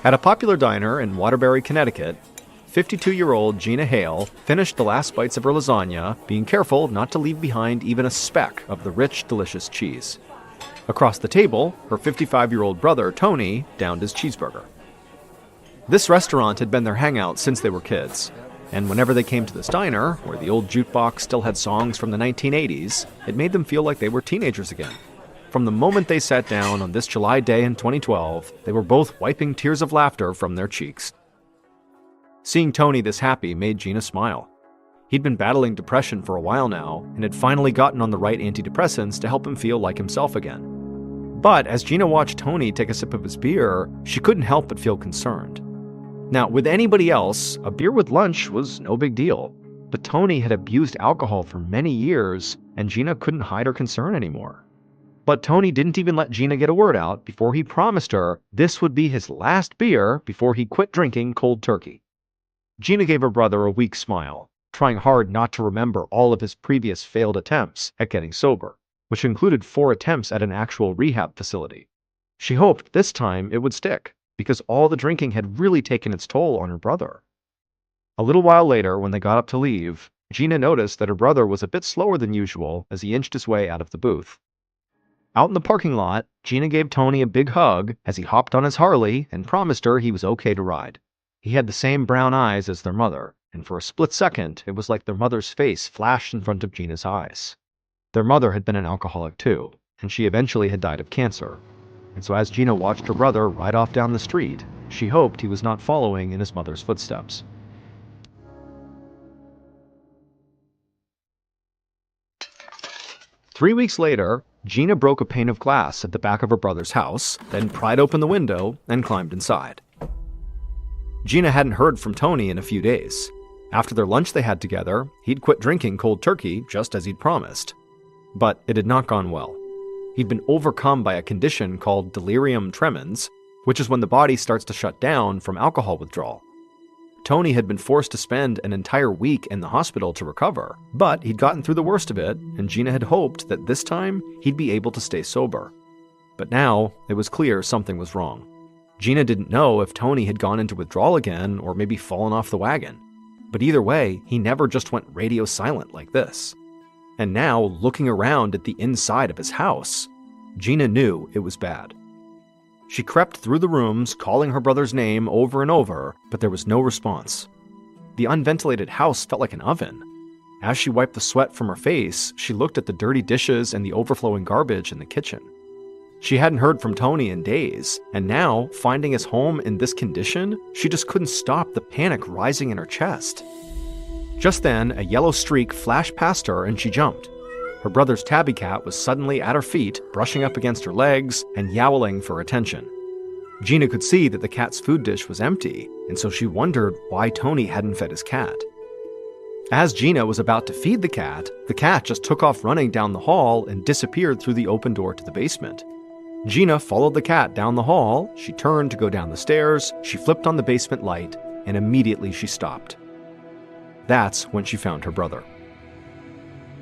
At a popular diner in Waterbury, Connecticut, 52-year-old Gina Hale finished the last bites of her lasagna, being careful not to leave behind even a speck of the rich, delicious cheese. Across the table, her 55-year-old brother, Tony, downed his cheeseburger. This restaurant had been their hangout since they were kids, and whenever they came to this diner, where the old jukebox still had songs from the 1980s, it made them feel like they were teenagers again. From the moment they sat down on this July day in 2012, they were both wiping tears of laughter from their cheeks. Seeing Tony this happy made Gina smile. He'd been battling depression for a while now, and had finally gotten on the right antidepressants to help him feel like himself again. But as Gina watched Tony take a sip of his beer, she couldn't help but feel concerned. Now, with anybody else, a beer with lunch was no big deal. But Tony had abused alcohol for many years, and Gina couldn't hide her concern anymore. But Tony didn't even let Gina get a word out before he promised her this would be his last beer before he quit drinking cold turkey. Gina gave her brother a weak smile, trying hard not to remember all of his previous failed attempts at getting sober, which included 4 attempts at an actual rehab facility. She hoped this time it would stick, because all the drinking had really taken its toll on her brother. A little while later, when they got up to leave, Gina noticed that her brother was a bit slower than usual as he inched his way out of the booth. Out in the parking lot, Gina gave Tony a big hug as he hopped on his Harley and promised her he was okay to ride. He had the same brown eyes as their mother, and for a split second, it was like their mother's face flashed in front of Gina's eyes. Their mother had been an alcoholic too, and she eventually had died of cancer. And so as Gina watched her brother ride off down the street, she hoped he was not following in his mother's footsteps. Three weeks later, Gina broke a pane of glass at the back of her brother's house, then pried open the window and climbed inside. Gina hadn't heard from Tony in a few days. After their lunch they had together, he'd quit drinking cold turkey just as he'd promised. But it had not gone well. He'd been overcome by a condition called delirium tremens, which is when the body starts to shut down from alcohol withdrawal. Tony had been forced to spend an entire week in the hospital to recover, but he'd gotten through the worst of it, and Gina had hoped that this time he'd be able to stay sober. But now, it was clear something was wrong. Gina didn't know if Tony had gone into withdrawal again or maybe fallen off the wagon. But either way, he never just went radio silent like this. And now, looking around at the inside of his house, Gina knew it was bad. She crept through the rooms, calling her brother's name over and over, but there was no response. The unventilated house felt like an oven. As she wiped the sweat from her face, she looked at the dirty dishes and the overflowing garbage in the kitchen. She hadn't heard from Tony in days, and now, finding his home in this condition, she just couldn't stop the panic rising in her chest. Just then, a yellow streak flashed past her and she jumped. Her brother's tabby cat was suddenly at her feet, brushing up against her legs and yowling for attention. Gina could see that the cat's food dish was empty, and so she wondered why Tony hadn't fed his cat. As Gina was about to feed the cat just took off running down the hall and disappeared through the open door to the basement. Gina followed the cat down the hall, she turned to go down the stairs, she flipped on the basement light, and immediately she stopped. That's when she found her brother.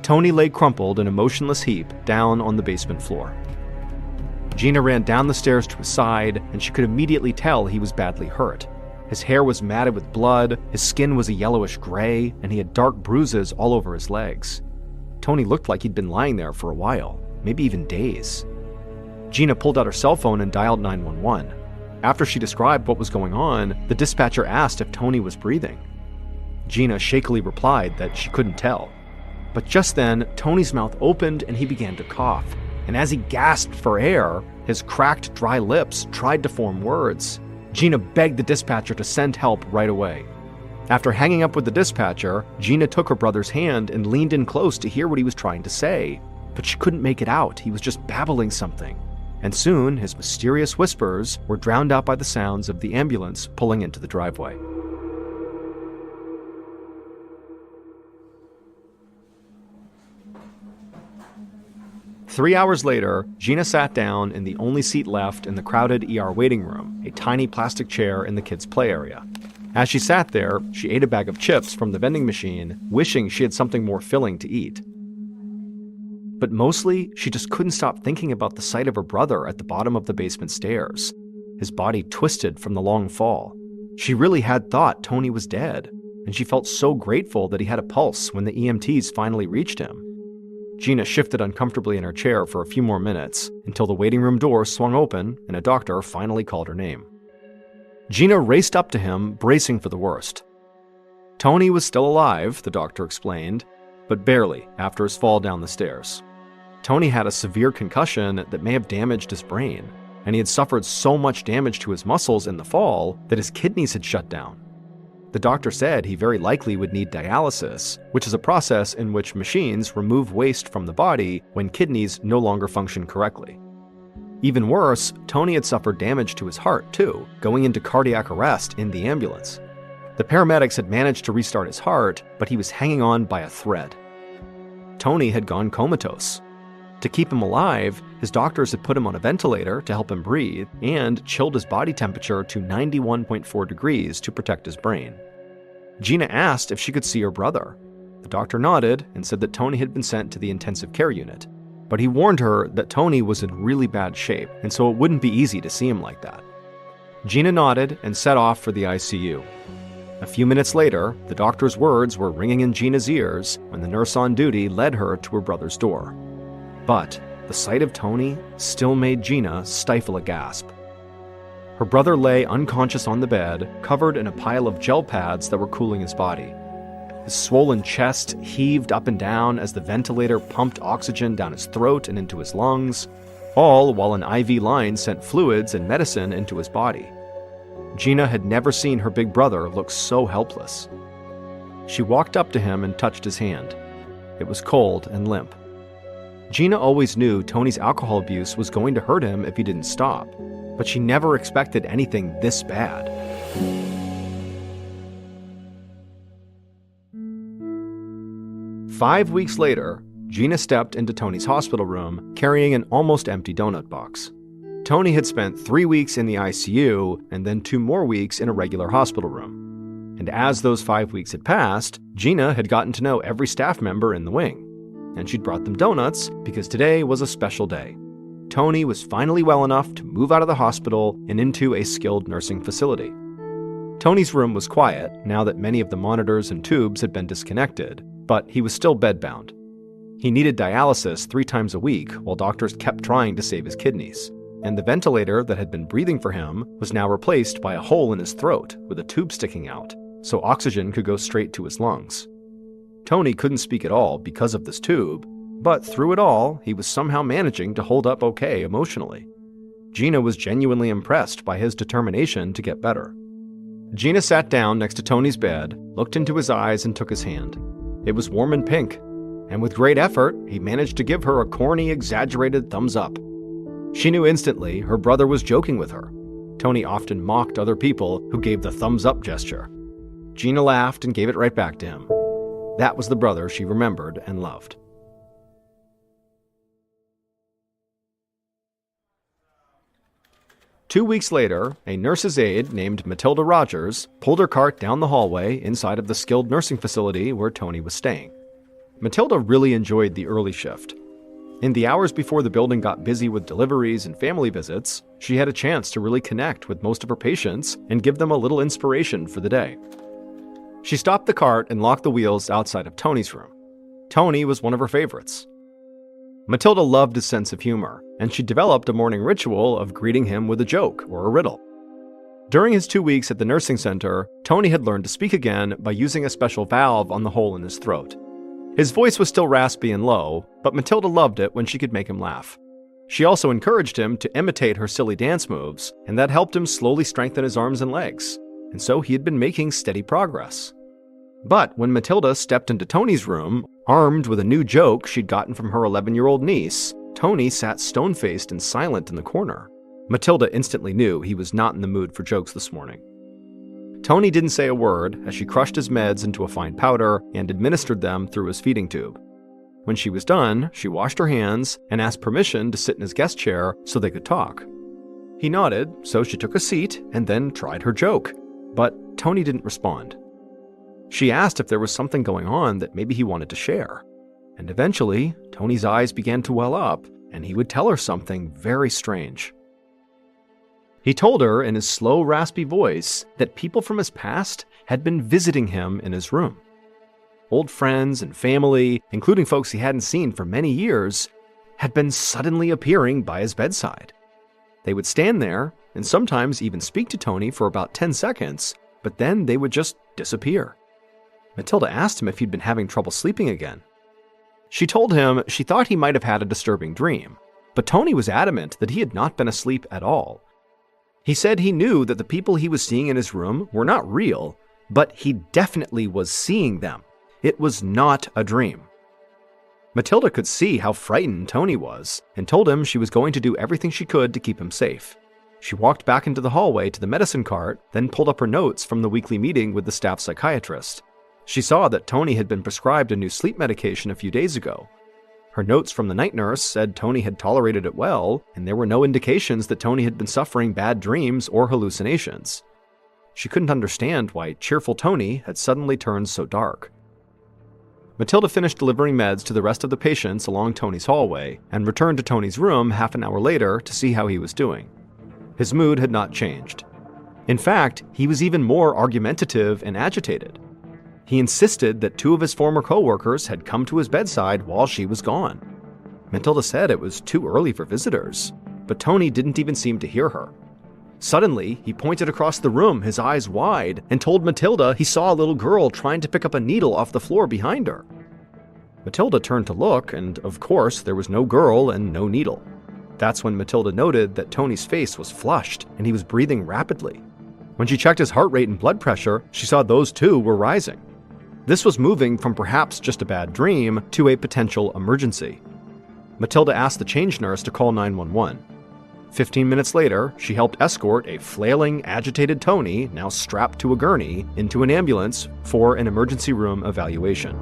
Tony lay crumpled in a motionless heap down on the basement floor. Gina ran down the stairs to his side, and she could immediately tell he was badly hurt. His hair was matted with blood, his skin was a yellowish gray, and he had dark bruises all over his legs. Tony looked like he'd been lying there for a while, maybe even days. Gina pulled out her cell phone and dialed 911. After she described what was going on, the dispatcher asked if Tony was breathing. Gina shakily replied that she couldn't tell. But just then, Tony's mouth opened and he began to cough. And as he gasped for air, his cracked, dry lips tried to form words. Gina begged the dispatcher to send help right away. After hanging up with the dispatcher, Gina took her brother's hand and leaned in close to hear what he was trying to say. But she couldn't make it out. He was just babbling something. And soon, his mysterious whispers were drowned out by the sounds of the ambulance pulling into the driveway. Three hours later, Gina sat down in the only seat left in the crowded ER waiting room, a tiny plastic chair in the kids' play area. As she sat there, she ate a bag of chips from the vending machine, wishing she had something more filling to eat. But mostly, she just couldn't stop thinking about the sight of her brother at the bottom of the basement stairs. his body twisted from the long fall. She really had thought Tony was dead, and she felt so grateful that he had a pulse when the EMTs finally reached him. Gina shifted uncomfortably in her chair for a few more minutes until the waiting room door swung open and a doctor finally called her name. Gina raced up to him, bracing for the worst. Tony was still alive, the doctor explained, but barely after his fall down the stairs. Tony had a severe concussion that may have damaged his brain, and he had suffered so much damage to his muscles in the fall that his kidneys had shut down. The doctor said he very likely would need dialysis, which is a process in which machines remove waste from the body when kidneys no longer function correctly. Even worse, Tony had suffered damage to his heart too, going into cardiac arrest in the ambulance. The paramedics had managed to restart his heart, but he was hanging on by a thread. Tony had gone comatose. To keep him alive, his doctors had put him on a ventilator to help him breathe and chilled his body temperature to 91.4 degrees to protect his brain. Gina asked if she could see her brother. The doctor nodded and said that Tony had been sent to the intensive care unit, but he warned her that Tony was in really bad shape, and so it wouldn't be easy to see him like that. Gina nodded and set off for the ICU. A few minutes later, the doctor's words were ringing in Gina's ears when the nurse on duty led her to her brother's door. But the sight of Tony still made Gina stifle a gasp. Her brother lay unconscious on the bed, covered in a pile of gel pads that were cooling his body. His swollen chest heaved up and down as the ventilator pumped oxygen down his throat and into his lungs, all while an IV line sent fluids and medicine into his body. Gina had never seen her big brother look so helpless. She walked up to him and touched his hand. It was cold and limp. Gina always knew Tony's alcohol abuse was going to hurt him if he didn't stop, but she never expected anything this bad. "5 weeks later, Gina stepped into Tony's hospital room carrying an almost empty donut box. Tony had spent 3 weeks in the ICU and then 2 more weeks in a regular hospital room. And as those 5 weeks had passed, Gina had gotten to know every staff member in the wing. And she'd brought them donuts because today was a special day. Tony was finally well enough to move out of the hospital and into a skilled nursing facility. Tony's room was quiet now that many of the monitors and tubes had been disconnected, but he was still bedbound. He needed dialysis 3 times a week while doctors kept trying to save his kidneys, and the ventilator that had been breathing for him was now replaced by a hole in his throat with a tube sticking out, so oxygen could go straight to his lungs. Tony couldn't speak at all because of this tube, but through it all, he was somehow managing to hold up okay emotionally. Gina was genuinely impressed by his determination to get better. Gina sat down next to Tony's bed, looked into his eyes, and took his hand. It was warm and pink, and with great effort, he managed to give her a corny, exaggerated thumbs up. She knew instantly her brother was joking with her. Tony often mocked other people who gave the thumbs up gesture. Gina laughed and gave it right back to him. That was the brother she remembered and loved. Two weeks later, a nurse's aide named Matilda Rogers pulled her cart down the hallway inside of the skilled nursing facility where Tony was staying. Matilda really enjoyed the early shift. In the hours before the building got busy with deliveries and family visits, she had a chance to really connect with most of her patients and give them a little inspiration for the day. She stopped the cart and locked the wheels outside of Tony's room. Tony was one of her favorites. Matilda loved his sense of humor, and she developed a morning ritual of greeting him with a joke or a riddle. During his 2 weeks at the nursing center, Tony had learned to speak again by using a special valve on the hole in his throat. His voice was still raspy and low, but Matilda loved it when she could make him laugh. She also encouraged him to imitate her silly dance moves, and that helped him slowly strengthen his arms and legs, and so he had been making steady progress. But when Matilda stepped into Tony's room, armed with a new joke she'd gotten from her 11-year-old niece, Tony sat stone-faced and silent in the corner. Matilda instantly knew he was not in the mood for jokes this morning. Tony didn't say a word as she crushed his meds into a fine powder and administered them through his feeding tube. When she was done, she washed her hands and asked permission to sit in his guest chair so they could talk. He nodded, so she took a seat and then tried her joke, but Tony didn't respond. She asked if there was something going on that maybe he wanted to share, and eventually, Tony's eyes began to well up, and he would tell her something very strange. He told her in his slow, raspy voice that people from his past had been visiting him in his room. Old friends and family, including folks he hadn't seen for many years, had been suddenly appearing by his bedside. They would stand there and sometimes even speak to Tony for about 10 seconds, but then they would just disappear. Matilda asked him if he'd been having trouble sleeping again. She told him she thought he might have had a disturbing dream, but Tony was adamant that he had not been asleep at all. He said he knew that the people he was seeing in his room were not real, but he definitely was seeing them. It was not a dream. Matilda could see how frightened Tony was and told him she was going to do everything she could to keep him safe. She walked back into the hallway to the medicine cart, then pulled up her notes from the weekly meeting with the staff psychiatrist. She saw that Tony had been prescribed a new sleep medication a few days ago. Her notes from the night nurse said Tony had tolerated it well, and there were no indications that Tony had been suffering bad dreams or hallucinations. She couldn't understand why cheerful Tony had suddenly turned so dark. Matilda finished delivering meds to the rest of the patients along Tony's hallway and returned to Tony's room half an hour later to see how he was doing. His mood had not changed. In fact, he was even more argumentative and agitated. He insisted that 2 of his former coworkers had come to his bedside while she was gone. Matilda said it was too early for visitors, but Tony didn't even seem to hear her. Suddenly, he pointed across the room, his eyes wide, and told Matilda he saw a little girl trying to pick up a needle off the floor behind her. Matilda turned to look, and of course, there was no girl and no needle. That's when Matilda noted that Tony's face was flushed and he was breathing rapidly. When she checked his heart rate and blood pressure, she saw those too were rising. This was moving from perhaps just a bad dream to a potential emergency. Matilda asked the change nurse to call 911. 15 minutes later, she helped escort a flailing, agitated Tony, now strapped to a gurney, into an ambulance for an emergency room evaluation.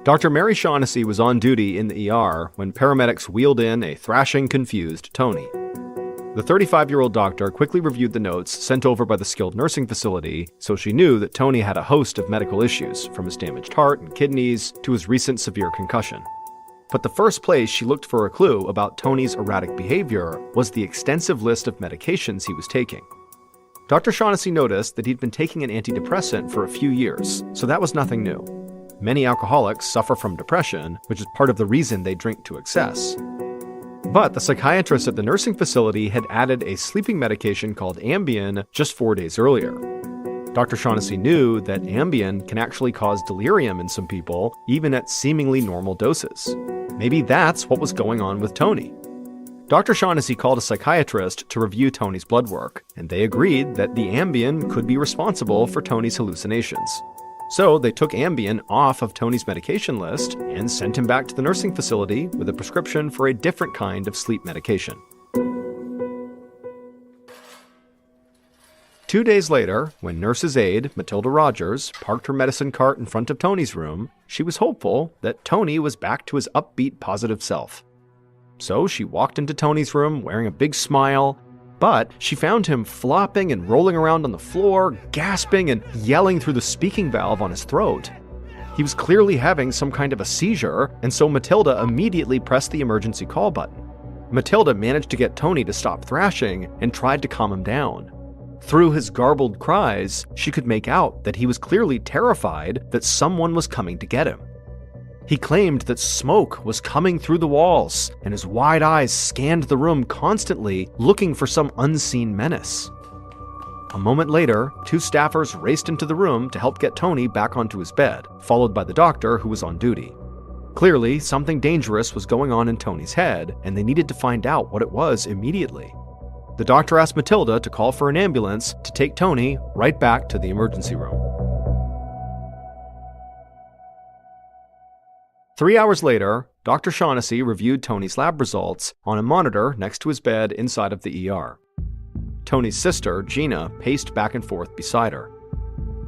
Dr. Mary Shaughnessy was on duty in the ER when paramedics wheeled in a thrashing, confused Tony. The 35-year-old doctor quickly reviewed the notes sent over by the skilled nursing facility, so she knew that Tony had a host of medical issues, from his damaged heart and kidneys to his recent severe concussion. But the first place she looked for a clue about Tony's erratic behavior was the extensive list of medications he was taking. Dr. Shaughnessy noticed that he'd been taking an antidepressant for a few years, so that was nothing new. Many alcoholics suffer from depression, which is part of the reason they drink to excess. But the psychiatrist at the nursing facility had added a sleeping medication called Ambien just 4 days earlier. Dr. Shaughnessy knew that Ambien can actually cause delirium in some people, even at seemingly normal doses. Maybe that's what was going on with Tony. Dr. Shaughnessy called a psychiatrist to review Tony's blood work, and they agreed that the Ambien could be responsible for Tony's hallucinations. So they took Ambien off of Tony's medication list and sent him back to the nursing facility with a prescription for a different kind of sleep medication. 2 days later, when nurse's aide, Matilda Rogers, parked her medicine cart in front of Tony's room, she was hopeful that Tony was back to his upbeat, positive self. So she walked into Tony's room wearing a big smile, but she found him flopping and rolling around on the floor, gasping and yelling through the speaking valve on his throat. He was clearly having some kind of a seizure, and so Matilda immediately pressed the emergency call button. Matilda managed to get Tony to stop thrashing and tried to calm him down. Through his garbled cries, she could make out that he was clearly terrified that someone was coming to get him. He claimed that smoke was coming through the walls, and his wide eyes scanned the room constantly, looking for some unseen menace. A moment later, 2 staffers raced into the room to help get Tony back onto his bed, followed by the doctor who was on duty. Clearly, something dangerous was going on in Tony's head, and they needed to find out what it was immediately. The doctor asked Matilda to call for an ambulance to take Tony right back to the emergency room. 3 hours later, Dr. Shaughnessy reviewed Tony's lab results on a monitor next to his bed inside of the ER. Tony's sister, Gina, paced back and forth beside her.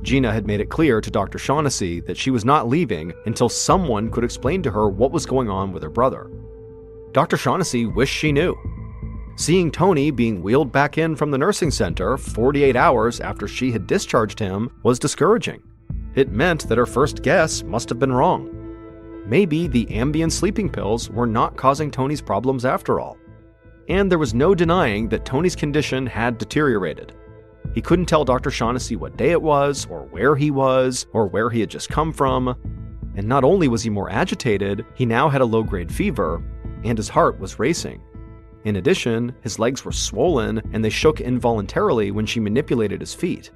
Gina had made it clear to Dr. Shaughnessy that she was not leaving until someone could explain to her what was going on with her brother. Dr. Shaughnessy wished she knew. Seeing Tony being wheeled back in from the nursing center 48 hours after she had discharged him was discouraging. It meant that her first guess must have been wrong. maybe the Ambien sleeping pills were not causing Tony's problems after all. And there was no denying that Tony's condition had deteriorated. He couldn't tell Dr. Shaughnessy what day it was, or where he had just come from. And not only was he more agitated, he now had a low-grade fever, and his heart was racing. In addition, his legs were swollen and they shook involuntarily when she manipulated his feet.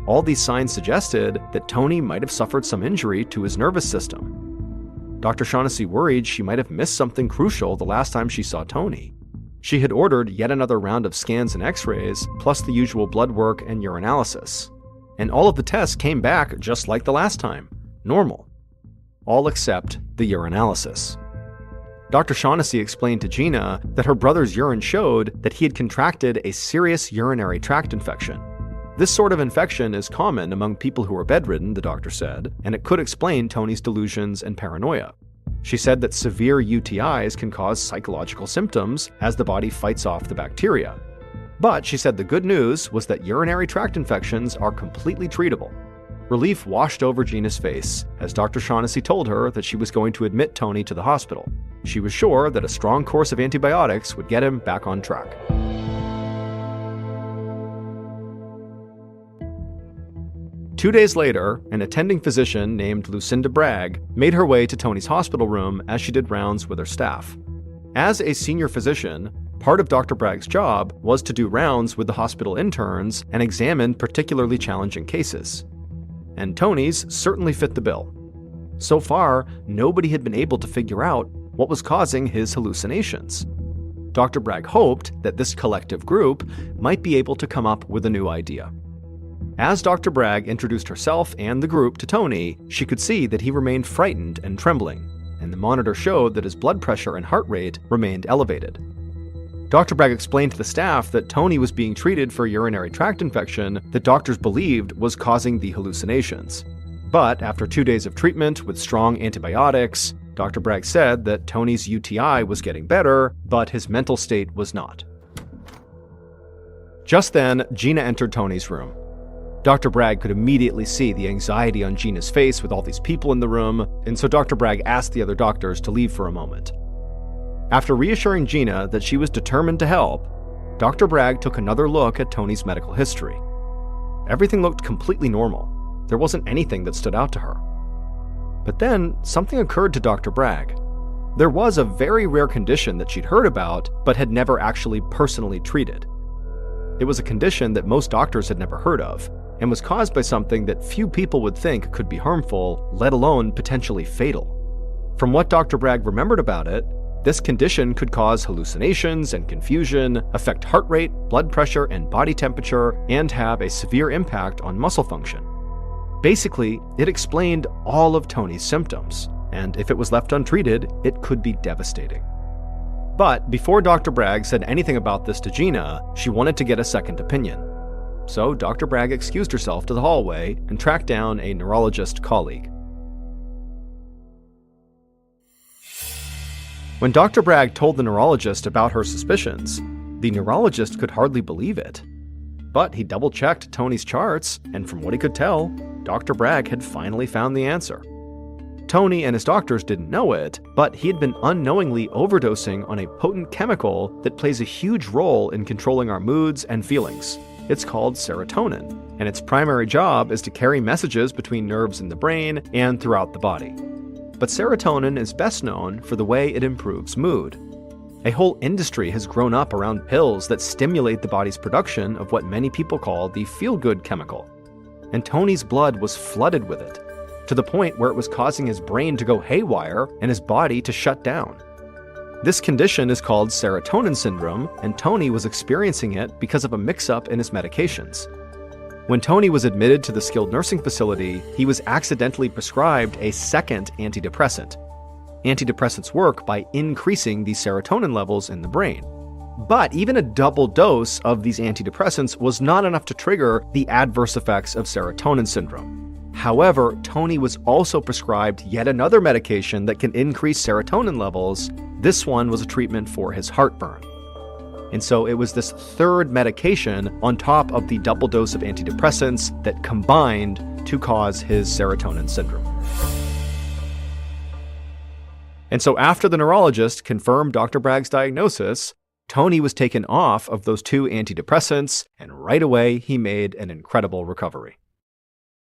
All these signs suggested that Tony might have suffered some injury to his nervous system. Dr. Shaughnessy worried she might have missed something crucial the last time she saw Tony. She had ordered yet another round of scans and x-rays, plus the usual blood work and urinalysis. And all of the tests came back just like the last time, normal. All except the urinalysis. Dr. Shaughnessy explained to Gina that her brother's urine showed that he had contracted a serious urinary tract infection. This sort of infection is common among people who are bedridden, the doctor said, and it could explain Tony's delusions and paranoia. She said that severe UTIs can cause psychological symptoms as the body fights off the bacteria. But she said the good news was that urinary tract infections are completely treatable. Relief washed over Gina's face as Dr. Shaughnessy told her that she was going to admit Tony to the hospital. She was sure that a strong course of antibiotics would get him back on track. Two days later, an attending physician named Lucinda Bragg made her way to Tony's hospital room as she did rounds with her staff. As a senior physician, part of Dr. Bragg's job was to do rounds with the hospital interns and examine particularly challenging cases. And Tony's certainly fit the bill. So far, nobody had been able to figure out what was causing his hallucinations. Dr. Bragg hoped that this collective group might be able to come up with a new idea. As Dr. Bragg introduced herself and the group to Tony, she could see that he remained frightened and trembling, and the monitor showed that his blood pressure and heart rate remained elevated. Dr. Bragg explained to the staff that Tony was being treated for a urinary tract infection that doctors believed was causing the hallucinations. But after 2 days of treatment with strong antibiotics, Dr. Bragg said that Tony's UTI was getting better, but his mental state was not. Just then, Gina entered Tony's room. Dr. Bragg could immediately see the anxiety on Gina's face with all these people in the room, and so Dr. Bragg asked the other doctors to leave for a moment. After reassuring Gina that she was determined to help, Dr. Bragg took another look at Tony's medical history. Everything looked completely normal. There wasn't anything that stood out to her. But then, something occurred to Dr. Bragg. There was a very rare condition that she'd heard about, but had never actually personally treated. It was a condition that most doctors had never heard of, and was caused by something that few people would think could be harmful, let alone potentially fatal. From what Dr. Bragg remembered about it, this condition could cause hallucinations and confusion, affect heart rate, blood pressure, and body temperature, and have a severe impact on muscle function. Basically, it explained all of Tony's symptoms, and if it was left untreated, it could be devastating. But before Dr. Bragg said anything about this to Gina, she wanted to get a second opinion. So Dr. Bragg excused herself to the hallway and tracked down a neurologist colleague. When Dr. Bragg told the neurologist about her suspicions, the neurologist could hardly believe it. But he double-checked Tony's charts, and from what he could tell, Dr. Bragg had finally found the answer. Tony and his doctors didn't know it, but he had been unknowingly overdosing on a potent chemical that plays a huge role in controlling our moods and feelings. It's called serotonin, and its primary job is to carry messages between nerves in the brain and throughout the body. But serotonin is best known for the way it improves mood. A whole industry has grown up around pills that stimulate the body's production of what many people call the feel-good chemical. And Tony's blood was flooded with it, to the point where it was causing his brain to go haywire and his body to shut down. This condition is called serotonin syndrome, and Tony was experiencing it because of a mix-up in his medications. When Tony was admitted to the skilled nursing facility, he was accidentally prescribed a second antidepressant. Antidepressants work by increasing the serotonin levels in the brain. But even a double dose of these antidepressants was not enough to trigger the adverse effects of serotonin syndrome. However, Tony was also prescribed yet another medication that can increase serotonin levels. This one was a treatment for his heartburn. And so it was this third medication on top of the double dose of antidepressants that combined to cause his serotonin syndrome. And so after the neurologist confirmed Dr. Bragg's diagnosis, Tony was taken off of those 2 antidepressants, and right away he made an incredible recovery.